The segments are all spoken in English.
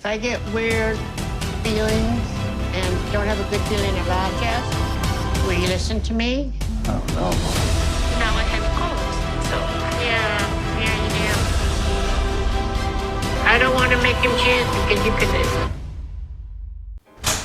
If I get weird feelings and don't have a good feeling about Jess, will you listen to me? Oh, no. Now I have Colt, so yeah, you do. I don't want to make him choose because you could.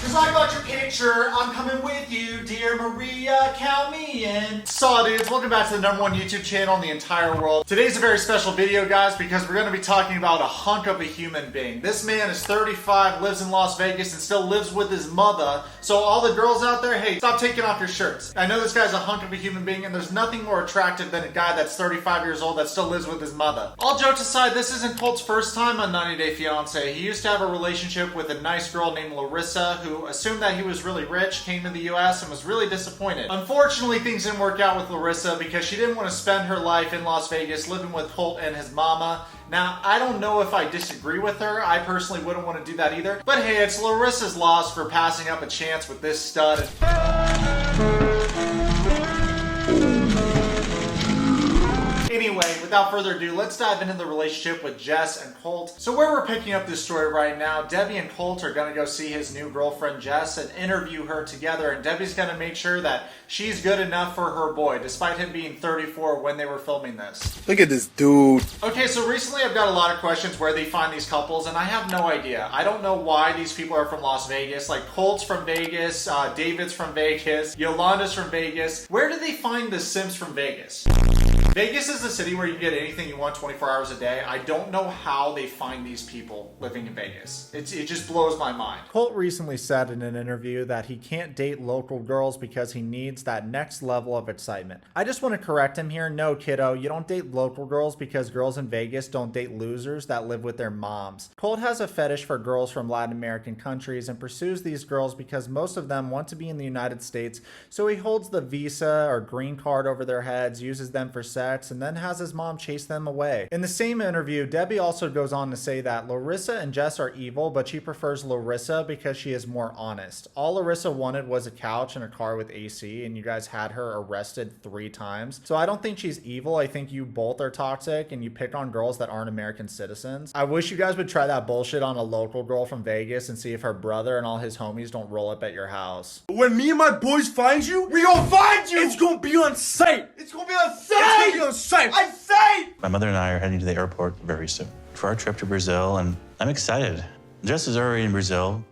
Cause I got your picture, I'm coming with you, dear Maria, count me in. So dudes, welcome back to the #1 YouTube channel in the entire world. Today's a very special video, guys, because we're gonna be talking about a hunk of a human being. This man is 35, lives in Las Vegas, and still lives with his mother. So all the girls out there, hey, stop taking off your shirts. I know this guy's a hunk of a human being, and there's nothing more attractive than a guy that's 35 years old that still lives with his mother. All jokes aside, this isn't Colt's first time on 90 Day Fiancé. He used to have a relationship with a nice girl named Larissa, who assumed that he was really rich, came to the US, and was really disappointed. Unfortunately, things didn't work out with Larissa because she didn't want to spend her life in Las Vegas living with Colt and his mama. Now, I don't know if I disagree with her. I personally wouldn't want to do that either. But hey, it's Larissa's loss for passing up a chance with this stud. Anyway, without further ado, let's dive into the relationship with Jess and Colt. So where we're picking up this story right now, Debbie and Colt are gonna go see his new girlfriend Jess and interview her together, and Debbie's gonna make sure that she's good enough for her boy, despite him being 34 when they were filming this. Look at this dude. Okay, so recently I've got a lot of questions where they find these couples, and I have no idea. I don't know why these people are from Las Vegas. Like, Colt's from Vegas, David's from Vegas, Yolanda's from Vegas. Where do they find the Sims from Vegas? Vegas is a city where you get anything you want 24 hours a day. I don't know how they find these people living in Vegas. It just blows my mind. Colt recently said in an interview that he can't date local girls because he needs that next level of excitement. I just want to correct him here. No, kiddo, you don't date local girls because girls in Vegas don't date losers that live with their moms. Colt has a fetish for girls from Latin American countries and pursues these girls because most of them want to be in the United States, so he holds the visa or green card over their heads, uses them for sex, and then has his mom chase them away. In the same interview, Debbie also goes on to say that Larissa and Jess are evil, but she prefers Larissa because she is more honest. All Larissa wanted was a couch and a car with AC, and you guys had her arrested 3 times. So I don't think she's evil. I think you both are toxic, and you pick on girls that aren't American citizens. I wish you guys would try that bullshit on a local girl from Vegas and see if her brother and all his homies don't roll up at your house. When me and my boys find you, we gonna find you! It's gonna be on site! It's gonna be on site! It's gonna be on site! I say! My mother and I are heading to the airport very soon for our trip to Brazil, and I'm excited. Jess is already in Brazil.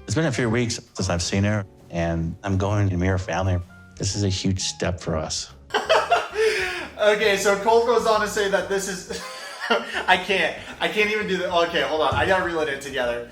It's been a few weeks since I've seen her, and I'm going to meet her family. This is a huge step for us. Okay, so Colt goes on to say that this is... I can't even do that. Okay, hold on. I gotta reel it in together.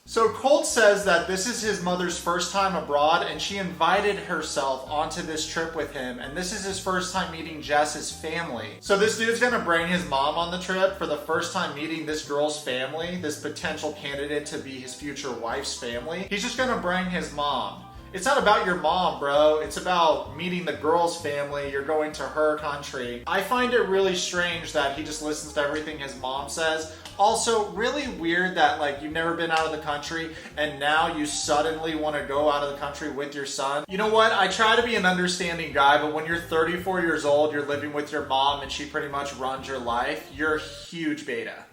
So Colt says that this is his mother's first time abroad, and she invited herself onto this trip with him, and this is his first time meeting Jess's family. So this dude's gonna bring his mom on the trip for the first time meeting this girl's family, this potential candidate to be his future wife's family. He's just gonna bring his mom. It's not about your mom, bro. It's about meeting the girl's family. You're going to her country. I find it really strange that he just listens to everything his mom says. Also, really weird that, like, you've never been out of the country and now you suddenly want to go out of the country with your son. You know what? I try to be an understanding guy, but when you're 34 years old, you're living with your mom and she pretty much runs your life, you're a huge beta.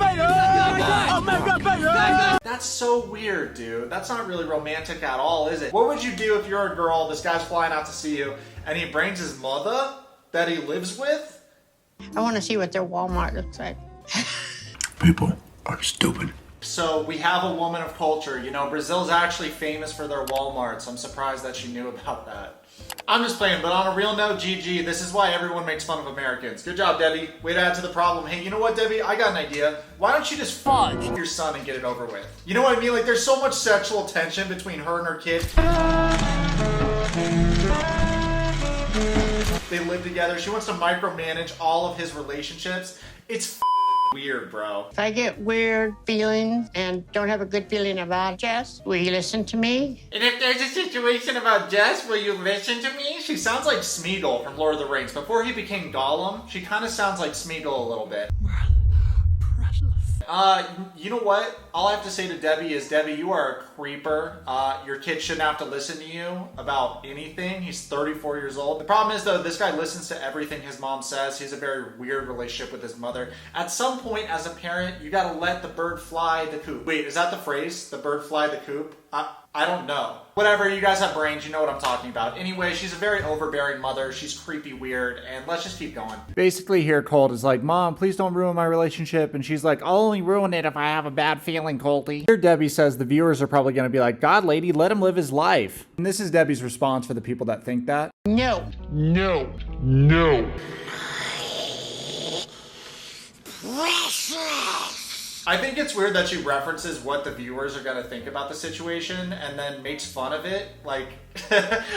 That's so weird, dude. That's not really romantic at all, is it? What would you do if you're a girl, this guy's flying out to see you, and he brings his mother that he lives with? I want to see what their Walmart looks like. People are stupid. So we have a woman of culture. You know, Brazil's actually famous for their Walmarts. I'm surprised that she knew about that. I'm just playing, but on a real note, GG, this is why everyone makes fun of Americans. Good job, Debbie. Way to add to the problem. Hey, you know what, Debbie? I got an idea. Why don't you just fuck your son and get it over with? You know what I mean? Like, there's so much sexual tension between her and her kid. They live together. She wants to micromanage all of his relationships. It's weird, bro. If I get weird feelings and don't have a good feeling about Jess, will you listen to me? And if there's a situation about Jess, will you listen to me? She sounds like Smeagol from Lord of the Rings. Before he became Gollum, she kind of sounds like Smeagol a little bit. You know what? All I have to say to Debbie is, Debbie, you are a creeper. Your kid shouldn't have to listen to you about anything. He's 34 years old. The problem is, though, this guy listens to everything his mom says. He has a very weird relationship with his mother. At some point, as a parent, you gotta let the bird fly the coop. Wait, is that the phrase? The bird fly the coop? I don't know. Whatever, you guys have brains, you know what I'm talking about. Anyway, she's a very overbearing mother. She's creepy weird, and let's just keep going. Basically here, Colt is like, Mom, please don't ruin my relationship. And she's like, I'll only ruin it if I have a bad feeling, Colty. Here, Debbie says the viewers are probably going to be like, God, lady, let him live his life. And this is Debbie's response for the people that think that. No. No. No. I think it's weird that she references what the viewers are going to think about the situation and then makes fun of it, like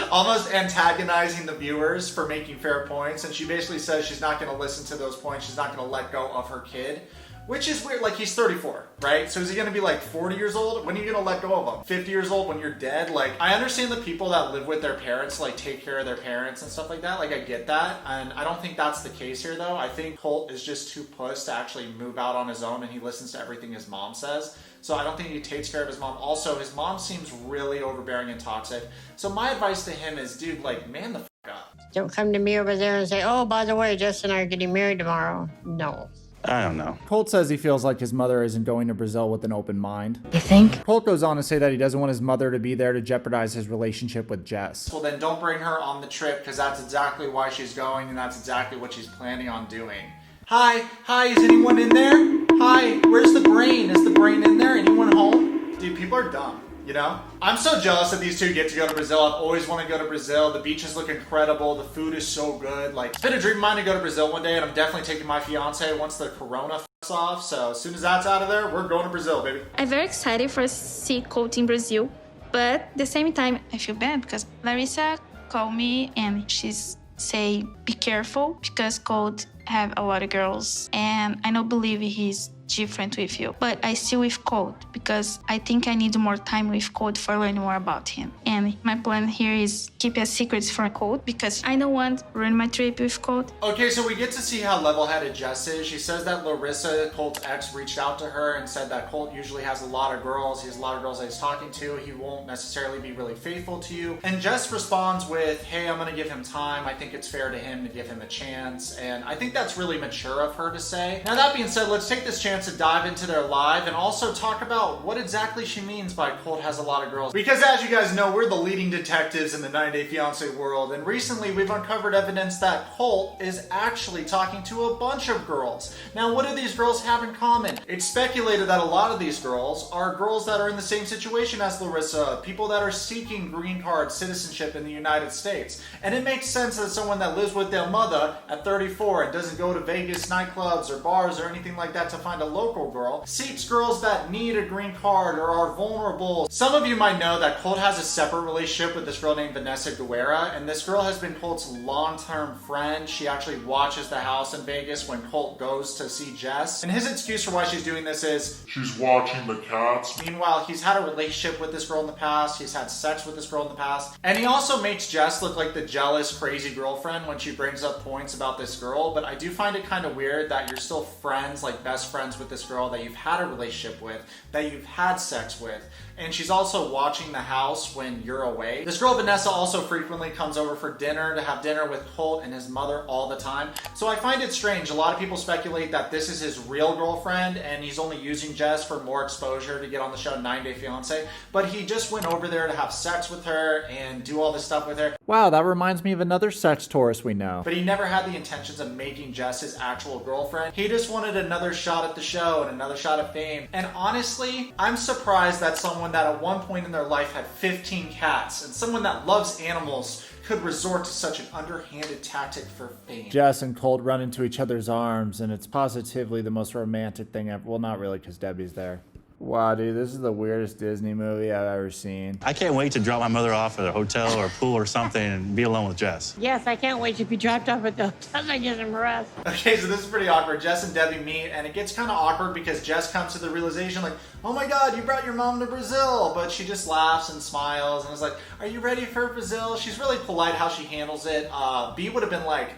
almost antagonizing the viewers for making fair points. And she basically says she's not going to listen to those points. She's not going to let go of her kid, which is weird. Like, he's 34, right? So is he going to be like 40 years old? When are you going to let go of him? 50 years old when you're dead? Like, I understand the people that live with their parents, like take care of their parents and stuff like that. Like, I get that. And I don't think that's the case here, though. I think Colt is just too puss to actually move out on his own, and he listens to everything his mom says. So I don't think he takes care of his mom. Also, his mom seems really overbearing and toxic. So my advice to him is, dude, like, man the f*** up. Don't come to me over there and say, oh, by the way, Jess and I are getting married tomorrow. No. I don't know. Colt says he feels like his mother isn't going to Brazil with an open mind. You think? Colt goes on to say that he doesn't want his mother to be there to jeopardize his relationship with Jess. Well, then don't bring her on the trip, because that's exactly why she's going, and that's exactly what she's planning on doing. Hi, is anyone in there? Hi, where's the brain? Is the brain in there? Anyone home? Dude, people are dumb. You know? I'm so jealous that these two get to go to Brazil. I've always wanted to go to Brazil. The beaches look incredible. The food is so good. Like, it's been a dream of mine to go to Brazil one day, and I'm definitely taking my fiance once the corona f***s off. So as soon as that's out of there, we're going to Brazil, baby. I'm very excited for see Colt in Brazil, but at the same time, I feel bad because Larissa called me and she's say, be careful because Colt have a lot of girls, and I don't believe he's different with you, but I still with Colt because I think I need more time with Colt for learning more about him. And my plan here is keep a secret for Colt because I don't want to ruin my trip with Colt. Okay, so we get to see how level-headed Jess is. She says that Larissa, Colt's ex, reached out to her and said that Colt usually has a lot of girls. He has a lot of girls that he's talking to. He won't necessarily be really faithful to you. And Jess responds with, hey, I'm gonna give him time. I think it's fair to him to give him a chance. And I think that's really mature of her to say. Now that being said, let's take this chance to dive into their live and also talk about what exactly she means by Colt has a lot of girls. Because as you guys know, we're the leading detectives in the 90-Day Fiancé world, and recently we've uncovered evidence that Colt is actually talking to a bunch of girls. Now, what do these girls have in common? It's speculated that a lot of these girls are girls that are in the same situation as Larissa, people that are seeking green card citizenship in the United States. And it makes sense that someone that lives with their mother at 34 and doesn't go to Vegas nightclubs or bars or anything like that to find a local girl, seeks girls that need a green card or are vulnerable. Some of you might know that Colt has a separate relationship with this girl named Vanessa Guerra, and this girl has been Colt's long-term friend. She actually watches the house in Vegas when Colt goes to see Jess. And his excuse for why she's doing this is she's watching the cats. Meanwhile, he's had a relationship with this girl in the past. He's had sex with this girl in the past. And he also makes Jess look like the jealous, crazy girlfriend when she brings up points about this girl. But I do find it kind of weird that you're still friends, like best friends with this girl that you've had a relationship with, that you've had sex with. And she's also watching the house when you're away. This girl, Vanessa, also frequently comes over for dinner to have dinner with Colt and his mother all the time. So I find it strange. A lot of people speculate that this is his real girlfriend and he's only using Jess for more exposure to get on the show 90-Day Fiancé. But he just went over there to have sex with her and do all this stuff with her. Wow, that reminds me of another sex tourist we know. But he never had the intentions of making Jess his actual girlfriend. He just wanted another shot at the show and another shot of fame. And honestly, I'm surprised that someone that at one point in their life had 15 cats and someone that loves animals could resort to such an underhanded tactic for fame. Jess and Colt run into each other's arms, and it's positively the most romantic thing ever. Well, not really, because Debbie's there. Wow, dude, this is the weirdest Disney movie I've ever seen. I can't wait to drop my mother off at a hotel or a pool or something and be alone with Jess. Yes, I can't wait to be dropped off at the hotel and get some rest. Okay, so this is pretty awkward. Jess and Debbie meet, and it gets kind of awkward because Jess comes to the realization like, oh my God, you brought your mom to Brazil. But she just laughs and smiles and is like, are you ready for Brazil? She's really polite how she handles it. B would have been like,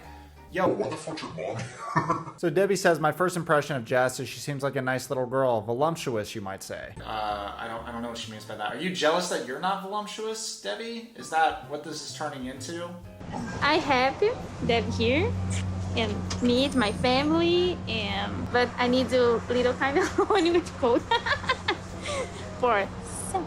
Yo, What the fuck's your mom? So Debbie says, my first impression of Jess is she seems like a nice little girl, voluptuous, you might say. I don't know what she means by that. Are you jealous that you're not voluptuous, Debbie? Is that what this is turning into? I happy that here and meet my family, but I need a little time alone with Colt for sex.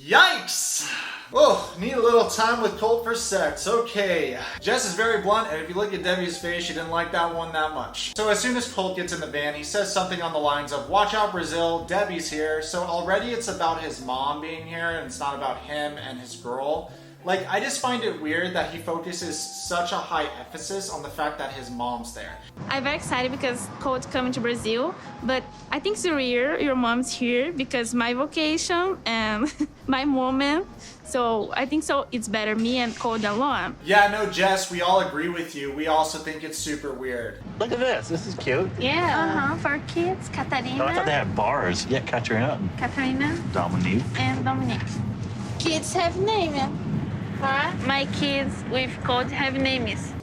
Yikes! Oh, need a little time with Colt for sex. Okay. Jess is very blunt, and if you look at Debbie's face, she didn't like that one that much. So as soon as Colt gets in the van, he says something on the lines of, watch out Brazil, Debbie's here. So already it's about his mom being here, and it's not about him and his girl. Like, I just find it weird that he focuses such a high emphasis on the fact that his mom's there. I'm very excited because Colt coming to Brazil, but I think it's rare your mom's here because my vacation and my moment. So I think so it's better me and Colt alone. Yeah, no, Jess, we all agree with you. We also think it's super weird. Look at this. This is cute. Yeah. For kids, Katarina, Oh, I thought they had bars. Yeah, Katrina, Katarina, Dominique. and Dominique. Kids have names. Huh? My kids with Colt have names.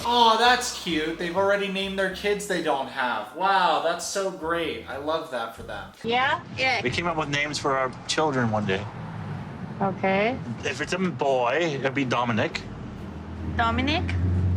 Oh, that's cute. They've already named their kids they don't have. Wow, that's so great. I love that for them. Yeah? Yeah. We came up with names for our children one day. Okay. If it's a boy, it'd be Dominic. Dominic.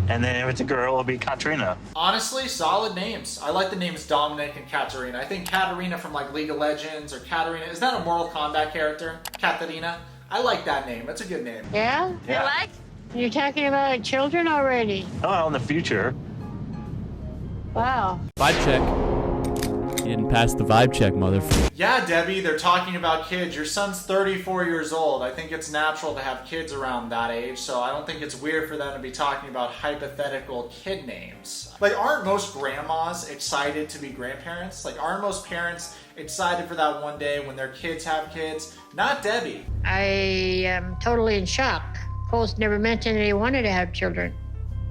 And then if it's a girl, it'll be Katrina. Honestly, solid names. I like the names Dominic and Katarina. I think Katarina from like League of Legends or Katarina. Is that a Mortal Kombat character? Katarina? I like that name. That's a good name. Yeah? You like? You're talking about children already. Oh, in the future. Wow. Vibe check. You didn't pass the vibe check, motherfucker. Yeah, Debbie, they're talking about kids. Your son's 34 years old. I think it's natural to have kids around that age, so I don't think it's weird for them to be talking about hypothetical kid names. Like, aren't most grandmas excited to be grandparents? Like, aren't most parents excited for that one day when their kids have kids? Not Debbie. I am totally in shock. Colt's never mentioned that he wanted to have children.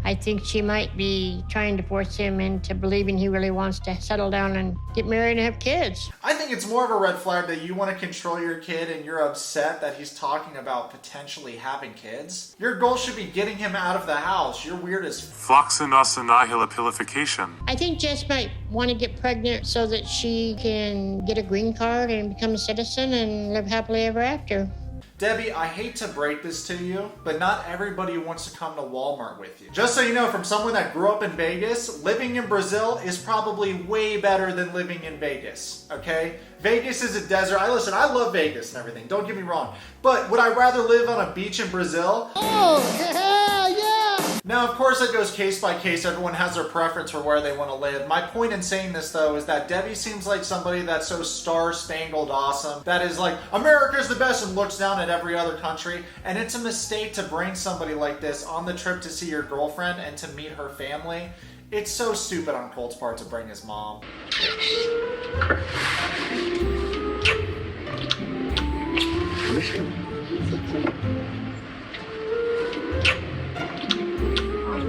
I think she might be trying to force him into believing he really wants to settle down and get married and have kids. I think it's more of a red flag that you want to control your kid and you're upset that he's talking about potentially having kids. Your goal should be getting him out of the house. You're weird as Foxinus annihilapilification. I think Jess might want to get pregnant so that she can get a green card and become a citizen and live happily ever after. Debbie, I hate to break this to you, but not everybody wants to come to Walmart with you. Just so you know, from someone that grew up in Vegas, living in Brazil is probably way better than living in Vegas, okay? Vegas is a desert. Listen, I love Vegas and everything, don't get me wrong. But would I rather live on a beach in Brazil? Oh, yeah! Now, of course, it goes case by case. Everyone has their preference for where they want to live. My point in saying this, though, is that Debbie seems like somebody that's so star-spangled awesome, that is like, America's the best, and looks down at every other country. And it's a mistake to bring somebody like this on the trip to see your girlfriend and to meet her family. It's so stupid on Colt's part to bring his mom.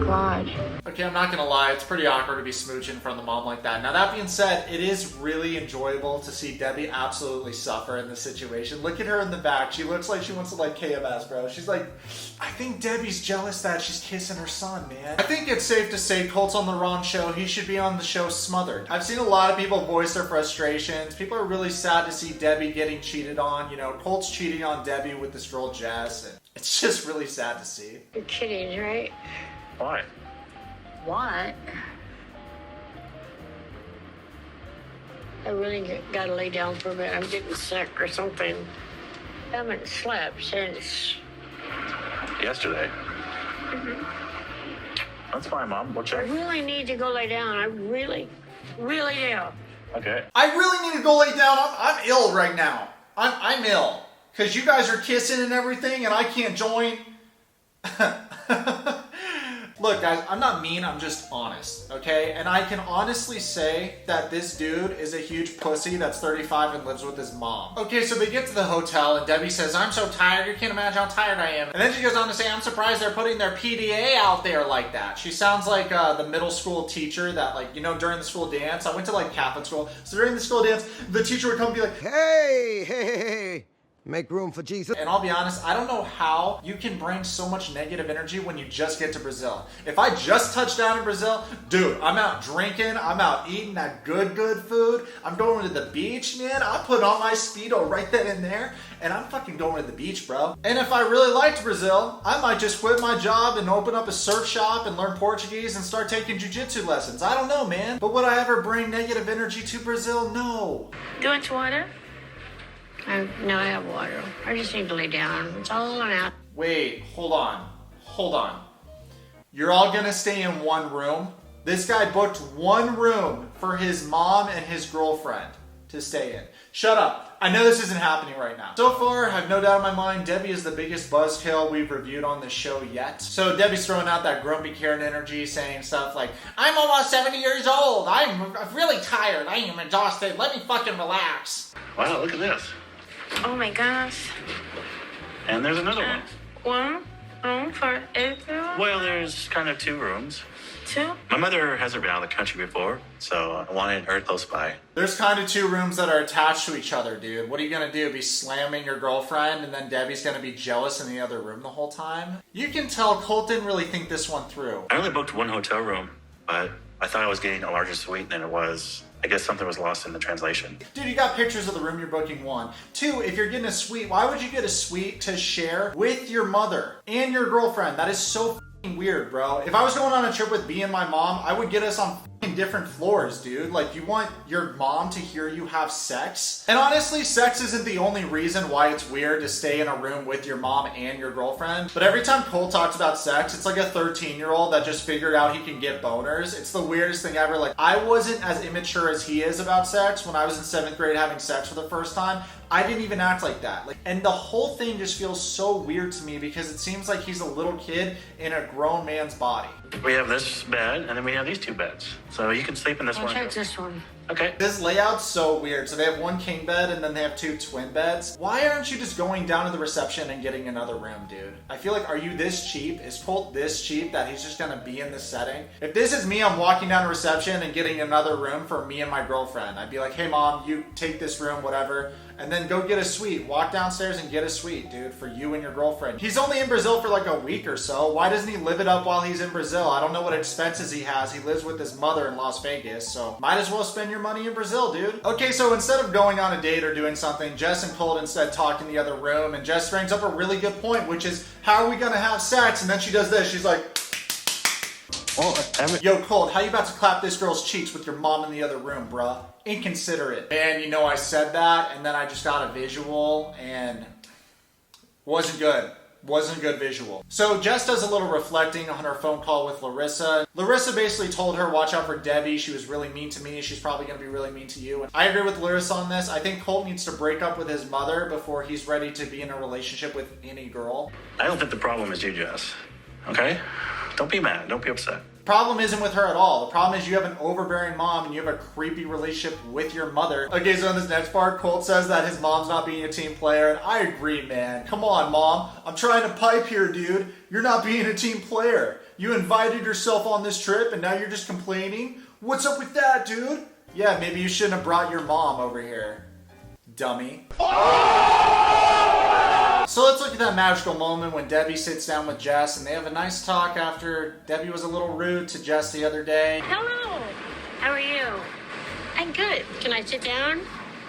God. Okay, I'm not gonna lie, it's pretty awkward to be smooching in front of the mom like that. Now, that being said, it is really enjoyable to see Debbie absolutely suffer in this situation. Look at her in the back. She looks like she wants to like KMS, bro. She's like, I think Debbie's jealous that she's kissing her son, man. I think it's safe to say Colt's on the wrong show. He should be on the show Smothered. I've seen a lot of people voice their frustrations. People are really sad to see Debbie getting cheated on. You know, Colt's cheating on Debbie with this girl Jess, and it's just really sad to see. You're kidding, right? Why? What? I really gotta lay down for a bit. I'm getting sick or something. I haven't slept since. Yesterday. That's fine, Mom. We'll I check. really need to go lay down. I really do. Okay. I really need to go lay down. I'm ill right now. I'm ill. Because you guys are kissing and everything and I can't join. Look, guys, I'm not mean, I'm just honest, okay? And I can honestly say that this dude is a huge pussy that's 35 and lives with his mom. Okay, so they get to the hotel and Debbie says, I'm so tired, you can't imagine how tired I am. And then she goes on to say, I'm surprised they're putting their PDA out there like that. She sounds like the middle school teacher that, like, you know, during the school dance, I went to, like, Catholic school, so during the school dance, the teacher would come and be like, Hey! Make room for Jesus. And I'll be honest, I don't know how you can bring so much negative energy when you just get to Brazil. If I just touched down in Brazil, dude, I'm out drinking, I'm out eating that good food, I'm going to the beach, man. I put on my Speedo right then and there, and I'm fucking going to the beach, bro. And if I really liked Brazil, I might just quit my job and open up a surf shop and learn Portuguese and start taking jiu-jitsu lessons. I don't know, man. But would I ever bring negative energy to Brazil? No. Do you want water? No, I have water. I just need to lay down. It's all on out. Wait, hold on. You're all gonna stay in one room? This guy booked one room for his mom and his girlfriend to stay in. Shut up. I know this isn't happening right now. So far, I have no doubt in my mind, Debbie is the biggest buzzkill we've reviewed on this show yet. So Debbie's throwing out that grumpy Karen energy, saying stuff like, I'm almost 70 years old. I'm really tired. I am exhausted. Let me fucking relax. Wow, look at this. Oh my gosh. And there's another one. One room for everyone? Well, there's kind of 2 rooms. 2? My mother hasn't been out of the country before, so I wanted her close by. There's kind of 2 rooms that are attached to each other, dude. What are you gonna do? Be slamming your girlfriend and then Debbie's gonna be jealous in the other room the whole time? You can tell Colt didn't really think this one through. I only booked 1 hotel room, but I thought I was getting a larger suite than it was. I guess something was lost in the translation. Dude, you got pictures of the room you're booking, 1. 2, if you're getting a suite, why would you get a suite to share with your mother and your girlfriend? That is so f***ing weird, bro. If I was going on a trip with B and my mom, I would get us on f***ing different floors, dude. Like, you want your mom to hear you have sex? And honestly, sex isn't the only reason why it's weird to stay in a room with your mom and your girlfriend. But every time Cole talks about sex, it's like a 13-year-old that just figured out he can get boners. It's the weirdest thing ever. Like, I wasn't as immature as he is about sex when I was in 7th grade having sex for the first time. I didn't even act like that. Like, and the whole thing just feels so weird to me because it seems like he's a little kid in a grown man's body. We have this bed, and then we have these 2 beds. So you can sleep in this I'll one. check this one. Okay. This layout's so weird. So they have 1 king bed and then they have 2 twin beds. Why aren't you just going down to the reception and getting another room, dude? I feel like, are you this cheap? Is Colt this cheap that he's just gonna be in this setting? If this is me, I'm walking down to reception and getting another room for me and my girlfriend. I'd be like, hey mom, you take this room, whatever. And then go get a suite. Walk downstairs and get a suite, dude, for you and your girlfriend. He's only in Brazil for like a week or so. Why doesn't he live it up while he's in Brazil? I don't know what expenses he has. He lives with his mother in Las Vegas, so might as well spend your money in Brazil, dude. Okay, so instead of going on a date or doing something, Jess and Colt instead talk in the other room, and Jess brings up a really good point, which is, how are we gonna have sex? And then she does this. She's like, yo, Colt, how you about to clap this girl's cheeks with your mom in the other room, bruh? Inconsiderate. Man, you know, I said that, and then I just got a visual, and wasn't good. Wasn't a good visual. So Jess does a little reflecting on her phone call with Larissa. Larissa basically told her, watch out for Debbie. She was really mean to me. She's probably going to be really mean to you. And I agree with Larissa on this. I think Colt needs to break up with his mother before he's ready to be in a relationship with any girl. I don't think the problem is you, Jess. Okay? Don't be mad. Don't be upset. Problem isn't with her at all. The problem is you have an overbearing mom and you have a creepy relationship with your mother. Okay, so in this next part, Colt says that his mom's not being a team player, and I agree, man. Come on, mom. I'm trying to pipe here, dude. You're not being a team player. You invited yourself on this trip and now you're just complaining? What's up with that, dude? Yeah, maybe you shouldn't have brought your mom over here, dummy. So let's look at that magical moment when Debbie sits down with Jess and they have a nice talk after Debbie was a little rude to Jess the other day. Hello. How are you? I'm good. Can I sit down?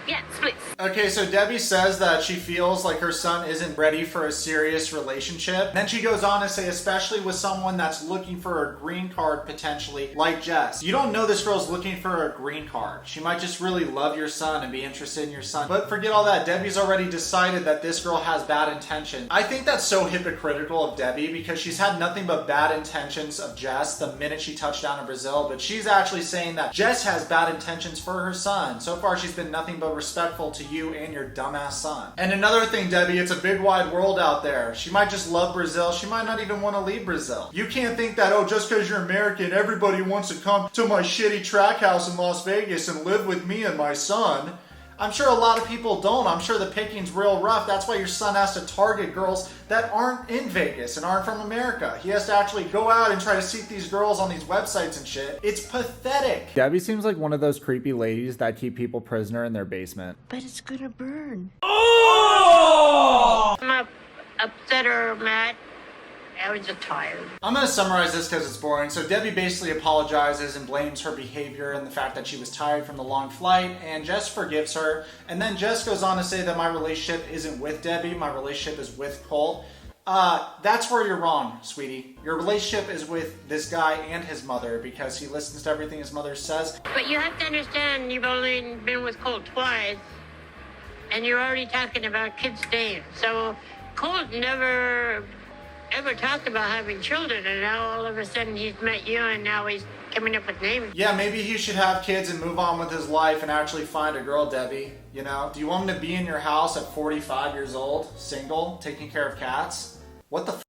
Yes, please. Okay, so Debbie says that she feels like her son isn't ready for a serious relationship. Then she goes on to say, especially with someone that's looking for a green card potentially, like Jess. You don't know this girl's looking for a green card. She might just really love your son and be interested in your son. But forget all that. Debbie's already decided that this girl has bad intentions. I think that's so hypocritical of Debbie because she's had nothing but bad intentions of Jess the minute she touched down in Brazil. But she's actually saying that Jess has bad intentions for her son. So far, she's been nothing but respectful to you and your dumbass son. And another thing, Debbie, it's a big wide world out there. She might just love Brazil. She might not even want to leave Brazil. You can't think that, oh, just because you're American, everybody wants to come to my shitty track house in Las Vegas and live with me and my son. I'm sure a lot of people don't. I'm sure the picking's real rough. That's why your son has to target girls that aren't in Vegas and aren't from America. He has to actually go out and try to seek these girls on these websites and shit. It's pathetic. Debbie seems like one of those creepy ladies that keep people prisoner in their basement. But it's gonna burn. Oh! I'm upset or mad. I was just tired. I'm gonna summarize this because it's boring. So Debbie basically apologizes and blames her behavior and the fact that she was tired from the long flight, and Jess forgives her. And then Jess goes on to say that my relationship isn't with Debbie, my relationship is with Colt. That's where you're wrong, sweetie. Your relationship is with this guy and his mother because he listens to everything his mother says. But you have to understand, you've only been with Colt twice, and you're already talking about kids' names. So Colt never ever talked about having children, and now all of a sudden he's met you, and now he's coming up with names. Yeah, maybe he should have kids and move on with his life and actually find a girl, Debbie. You know? Do you want him to be in your house at 45 years old, single, taking care of cats? What the f***?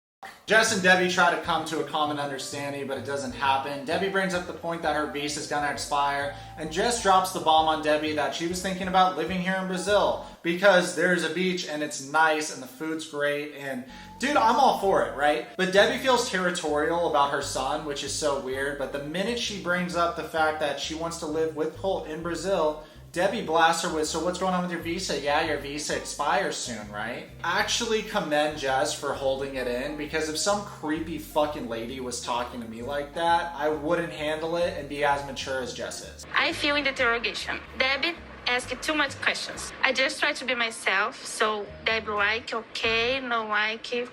Jess and Debbie try to come to a common understanding, but it doesn't happen. Debbie brings up the point that her visa is gonna expire, and Jess drops the bomb on Debbie that she was thinking about living here in Brazil because there's a beach and it's nice and the food's great, and dude, I'm all for it, right? But Debbie feels territorial about her son, which is so weird, but the minute she brings up the fact that she wants to live with Colt in Brazil, Debbie blasts her with, so what's going on with your visa? Yeah, your visa expires soon, right? Actually commend Jess for holding it in, because if some creepy fucking lady was talking to me like that, I wouldn't handle it and be as mature as Jess is. I feel in the interrogation. Debbie asked too much questions. I just try to be myself, so Debbie like, okay, no like,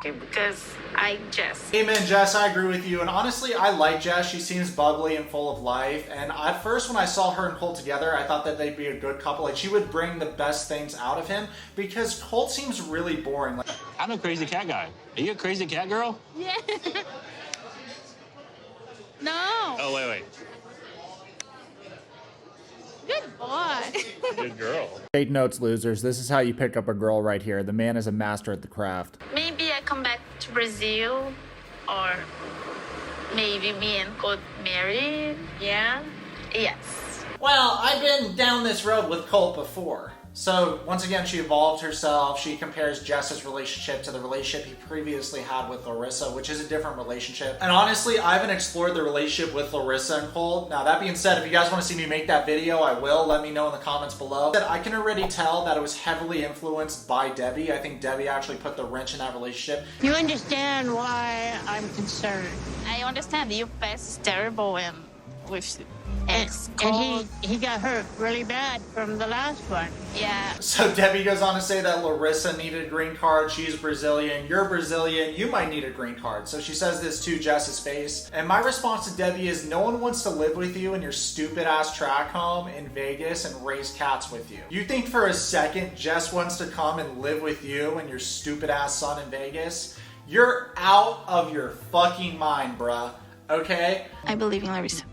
because I Jess. Amen, Jess, I agree with you. And honestly, I like Jess. She seems bubbly and full of life. And at first, when I saw her and Colt together, I thought that they'd be a good couple. Like, she would bring the best things out of him, because Colt seems really boring. Like, I'm a crazy cat guy. Are you a crazy cat girl? Yeah. No. Oh, wait. Good boy. Good girl. Take notes, losers. This is how you pick up a girl right here. The man is a master at the craft. Maybe I come back to Brazil, or maybe me and Colt married. Yeah. Yes. well, I've been down this road with Colt before. So once again, she evolved herself. She compares Jess's relationship to the relationship he previously had with Larissa, which is a different relationship. And honestly, I haven't explored the relationship with Larissa and Colt. Now, that being said, if you guys want to see me make that video, I will. Let me know in the comments below. I can already tell that it was heavily influenced by Debbie. I think Debbie actually put the wrench in that relationship. You understand why I'm concerned. I understand your past is terrible and with ex And he got hurt really bad from the last one. Yeah. So Debbie goes on to say that Larissa needed a green card. She's Brazilian. You're Brazilian. You might need a green card. So she says this to Jess's face. And my response to Debbie is, no one wants to live with you in your stupid ass track home in Vegas and raise cats with you. You think for a second Jess wants to come and live with you and your stupid ass son in Vegas? You're out of your fucking mind, bruh. Okay? I believe in Larissa.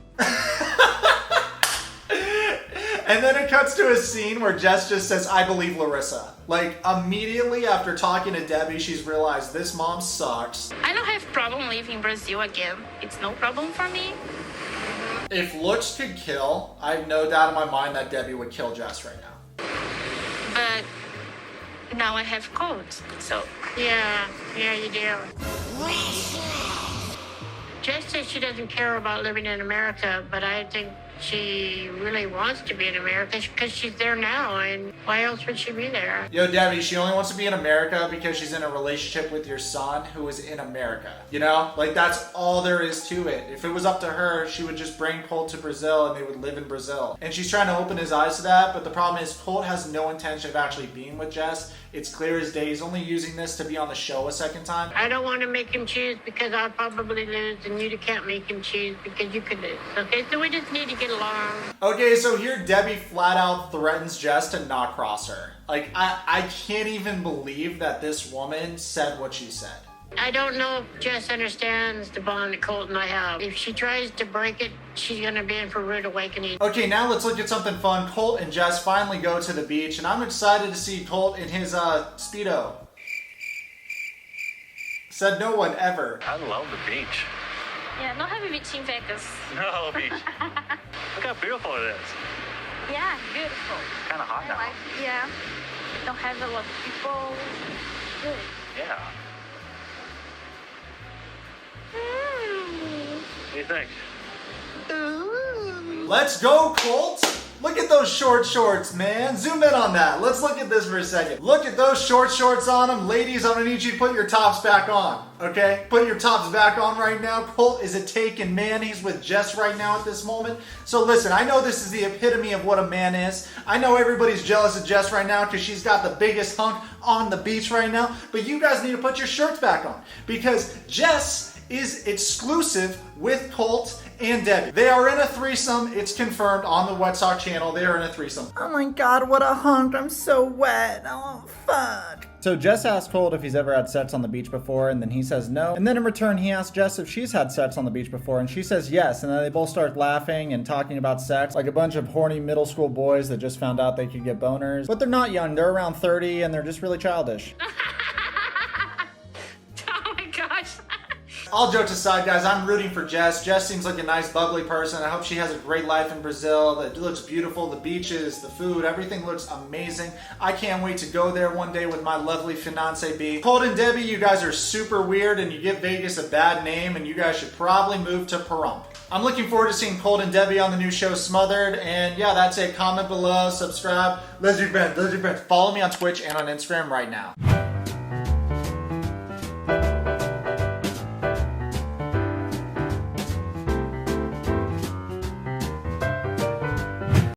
And then it cuts to a scene where Jess just says, I believe Larissa. Like, immediately after talking to Debbie, she's realized this mom sucks. I don't have problem living in Brazil again. It's no problem for me. If looks could kill, I have no doubt in my mind that Debbie would kill Jess right now. But now I have Colt, so. Yeah, you do. Jess says she doesn't care about living in America, but I think she really wants to be in America because she's there now, and why else would she be there? Yo, Debbie, she only wants to be in America because she's in a relationship with your son who is in America. You know? Like, that's all there is to it. If it was up to her, she would just bring Colt to Brazil and they would live in Brazil. And she's trying to open his eyes to that, but the problem is Colt has no intention of actually being with Jess. It's clear as day. He's only using this to be on the show a second time. I don't want to make him choose because I'll probably lose, and you can't make him choose because you could lose. Okay, so we just need to get along. Okay, so here Debbie flat out threatens Jess to not cross her. Like, I can't even believe that this woman said what she said. I don't know if Jess understands the bond that Colt and I have. If she tries to break it, she's going to be in for a rude awakening. Okay, now let's look at something fun. Colt and Jess finally go to the beach, and I'm excited to see Colt in his Speedo. Said no one ever. I love the beach. Yeah, not have a beach in Vegas. No, beach. Look how beautiful it is. Yeah, beautiful. Kind of hot now. Yeah. Don't have a lot of people. Good. Yeah. What do you think? Let's go, Colt! Look at those short shorts, man. Zoom in on that. Let's look at this for a second. Look at those short shorts on them. Ladies, I'm gonna need you to put your tops back on, okay? Put your tops back on right now. Colt is a taken man. He's with Jess right now at this moment. So listen, I know this is the epitome of what a man is. I know everybody's jealous of Jess right now because she's got the biggest hunk on the beach right now, but you guys need to put your shirts back on because Jess is exclusive with Colt and Debbie. They are in a threesome. It's confirmed on the Yourwetsock channel. They are in a threesome. Oh my god, what a hunk. I'm so wet. Oh, fuck. So Jess asks Colt if he's ever had sex on the beach before, and then he says no. And then in return, he asks Jess if she's had sex on the beach before, and she says yes. And then they both start laughing and talking about sex like a bunch of horny middle school boys that just found out they could get boners. But they're not young. They're around 30, and they're just really childish. Oh my gosh. All jokes aside, guys, I'm rooting for Jess. Jess seems like a nice, bubbly person. I hope she has a great life in Brazil. It looks beautiful. The beaches, the food, everything looks amazing. I can't wait to go there one day with my lovely fiancé B. Colt and Debbie, you guys are super weird and you give Vegas a bad name and you guys should probably move to Pahrump. I'm looking forward to seeing Colt and Debbie on the new show Smothered. And yeah, that's it. Comment below, subscribe. Let's be friends. Follow me on Twitch and on Instagram right now.